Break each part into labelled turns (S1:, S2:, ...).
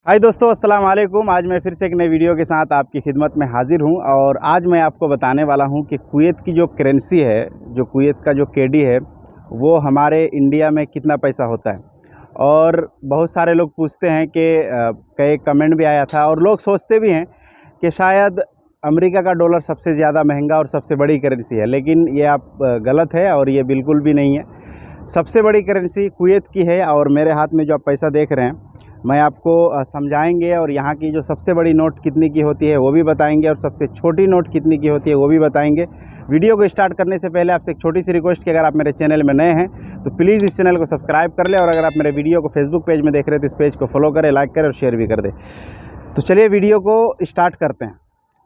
S1: हाय दोस्तों, अस्सलाम वालेकुम। आज मैं फिर से एक नई वीडियो के साथ आपकी खिदमत में हाजिर हूं और आज मैं आपको बताने वाला हूं कि कुवैत की जो करेंसी है, जो कुवैत का जो केडी है, वो हमारे इंडिया में कितना पैसा होता है। और बहुत सारे लोग पूछते हैं कि कई कमेंट भी आया था और लोग सोचते भी हैं कि शायद अमेरिका का डॉलर सबसे ज़्यादा महंगा और सबसे बड़ी करेंसी है, लेकिन ये आप गलत है और ये बिल्कुल भी नहीं है। सबसे बड़ी करेंसी कुवैत की है और मेरे हाथ में जो आप पैसा देख रहे हैं, मैं आपको समझाएंगे और यहाँ की जो सबसे बड़ी नोट कितने की होती है वो भी बताएंगे और सबसे छोटी नोट कितने की होती है वो भी बताएंगे। वीडियो को स्टार्ट करने से पहले आपसे एक छोटी सी रिक्वेस्ट कि अगर आप मेरे चैनल में नए हैं तो प्लीज़ इस चैनल को सब्सक्राइब कर लें और अगर आप मेरे वीडियो को फेसबुक पेज में देख रहे हैं तो इस पेज को फॉलो करें, लाइक करें और शेयर भी कर दें। तो चलिए वीडियो को स्टार्ट करते हैं।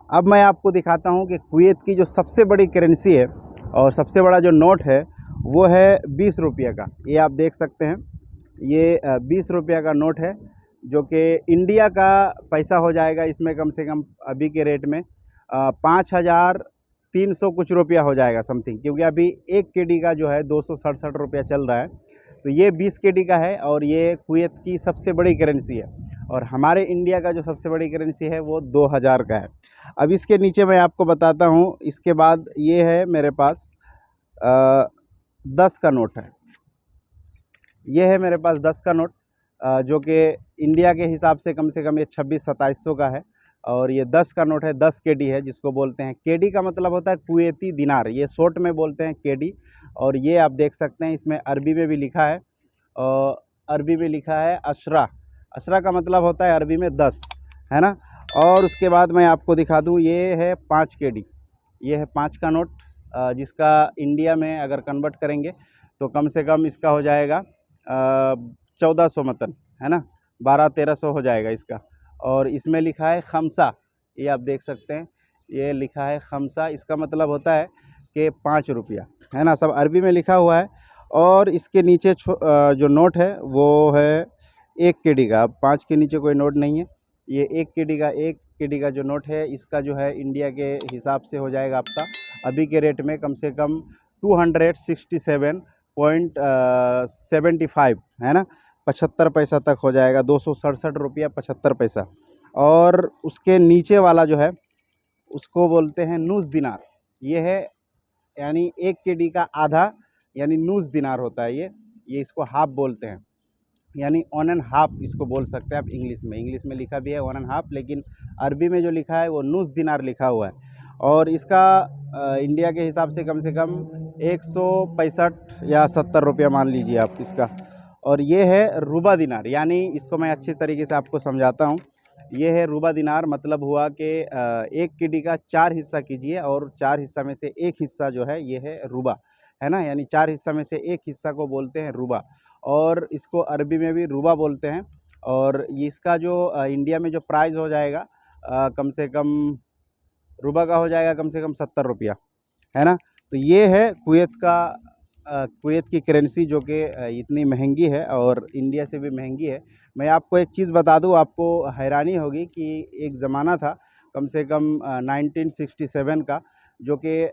S1: अब मैं आपको दिखाता हूँ कि कुवैत की जो सबसे बड़ी करेंसी है और सबसे बड़ा जो नोट है वो है 20 रुपये का। ये आप देख सकते हैं, ये 20 रुपये का नोट है जो कि इंडिया का पैसा हो जाएगा। इसमें कम से कम अभी के रेट में 5,300 कुछ रुपया हो जाएगा समथिंग, क्योंकि अभी एक केडी का जो है 267 रुपया चल रहा है। तो ये 20 केडी का है और ये कुवैत की सबसे बड़ी करेंसी है और हमारे इंडिया का जो सबसे बड़ी करेंसी है वो 2000 का है। अब इसके नीचे मैं आपको बताता हूँ। इसके बाद ये है मेरे पास 10 का नोट है। ये है मेरे पास 10 का नोट जो कि इंडिया के हिसाब से कम ये 26-2700 का है और ये 10 का नोट है। 10 केडी है जिसको बोलते हैं। केडी का मतलब होता है कुवैती दिनार, ये शॉर्ट में बोलते हैं केडी। और ये आप देख सकते हैं, इसमें अरबी में भी लिखा है और अरबी में लिखा है अशरा। अशरा का मतलब होता है अरबी में 10, है ना। और उसके बाद मैं आपको दिखा दूँ, ये है 5 केडी। ये है 5 का नोट जिसका इंडिया में अगर कन्वर्ट करेंगे तो कम से कम इसका हो जाएगा 1400 मतन, है ना, 1200-1300 हो जाएगा इसका। और इसमें लिखा है खमसा, ये आप देख सकते हैं, ये लिखा है खमसा। इसका मतलब होता है कि 5 रुपया, है ना। सब अरबी में लिखा हुआ है। और इसके नीचे जो नोट है वो है 1 केडी का। अब 5 के नीचे कोई नोट नहीं है। ये 1 केडी का जो नोट है, इसका जो है इंडिया के हिसाब से हो जाएगा आपका अभी के रेट में कम से कम 267.75, है ना, 75 पैसा तक हो जाएगा। 267 रुपया 75 पैसा। और उसके नीचे वाला जो है उसको बोलते हैं नूस दिनार। ये है यानी 1 केडी का आधा, यानी नूस दिनार होता है ये इसको हाफ बोलते हैं, यानी 1.5 इसको बोल सकते हैं आप। इंग्लिश में लिखा भी है 1.5, लेकिन अरबी में जो लिखा है वो नूस दिनार लिखा हुआ है। और इसका इंडिया के हिसाब से कम 165 या 70 रुपया मान लीजिए आप इसका। और ये है रुबा दिनार, यानी इसको मैं अच्छी तरीके से आपको समझाता हूँ। ये है रुबा दिनार, मतलब हुआ कि 1 केडी का 4 हिस्सा कीजिए और 4 हिस्सा में से 1 हिस्सा जो है ये है रुबा, है ना। यानी 4 हिस्सा में से 1 हिस्सा को बोलते हैं रुबा और इसको अरबी में भी रुबा बोलते हैं। और इसका जो इंडिया में जो प्राइस हो जाएगा कम से कम रुबा का हो जाएगा कम से कम 70 रुपया, है ना। तो ये है कुवैत की करेंसी जो कि इतनी महंगी है और इंडिया से भी महंगी है। मैं आपको एक चीज़ बता दूं, आपको हैरानी होगी कि एक ज़माना था कम से कम 1967 का, जो कि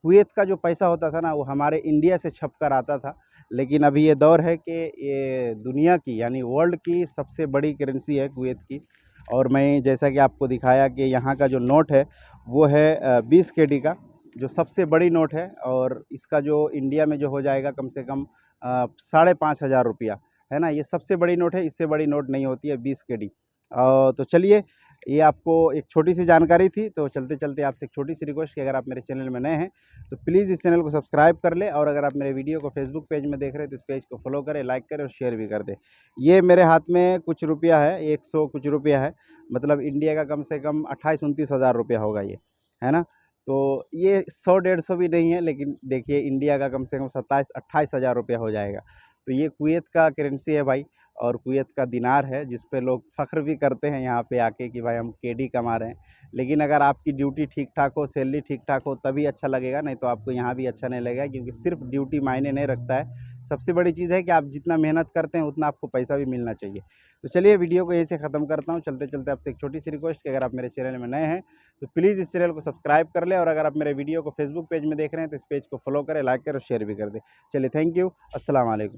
S1: कुवैत का जो पैसा होता था ना वो हमारे इंडिया से छप कर आता था। लेकिन अभी ये दौर है कि ये दुनिया की यानी वर्ल्ड की सबसे बड़ी करेंसी है कुवैत की। और मैं जैसा कि आपको दिखाया कि यहाँ का जो नोट है वो है 20 केडी का, जो सबसे बड़ी नोट है। और इसका जो इंडिया में जो हो जाएगा कम से कम 5,500 रुपया, है ना। ये सबसे बड़ी नोट है, इससे बड़ी नोट नहीं होती है 20 केडी। तो चलिए, ये आपको एक छोटी सी जानकारी थी। तो चलते चलते आपसे एक छोटी सी रिक्वेस्ट कि अगर आप मेरे चैनल में नए हैं तो प्लीज़ इस चैनल को सब्सक्राइब कर लें और अगर आप मेरे वीडियो को फेसबुक पेज में देख रहे हैं तो इस पेज को फॉलो करें, लाइक करें और शेयर भी कर दें। ये मेरे हाथ में कुछ रुपया है, 100 कुछ रुपया है, मतलब इंडिया का कम से कम 28-29 हज़ार रुपया होगा ये, है ना। तो ये 100-150 भी नहीं है, लेकिन देखिए इंडिया का कम से कम 27-28 हज़ार रुपया हो जाएगा। तो ये कुवैत का करेंसी है भाई, और कुवैत का दिनार है जिस पे लोग फ़ख्र भी करते हैं यहाँ पे आके कि भाई हम केडी कमा रहे हैं। लेकिन अगर आपकी ड्यूटी ठीक ठाक हो, सैलरी ठीक ठाक हो, तभी अच्छा लगेगा, नहीं तो आपको यहाँ भी अच्छा नहीं लगेगा, क्योंकि सिर्फ ड्यूटी मायने नहीं रखता है। सबसे बड़ी चीज़ है कि आप जितना मेहनत करते हैं उतना आपको पैसा भी मिलना चाहिए। तो चलिए वीडियो को यहीं से ख़त्म करता हूँ। चलते चलते आपसे एक छोटी सी रिक्वेस्ट कि अगर आप मेरे चैनल में नए हैं तो प्लीज़ इस चैनल को सब्सक्राइब कर लें और अगर आप मेरे वीडियो को फेसबुक पेज में देख रहे हैं तो इस पेज को फॉलो करें, लाइक करें और शेयर भी कर दें। चलिए, थैंक यू, अस्सलाम वालेकुम।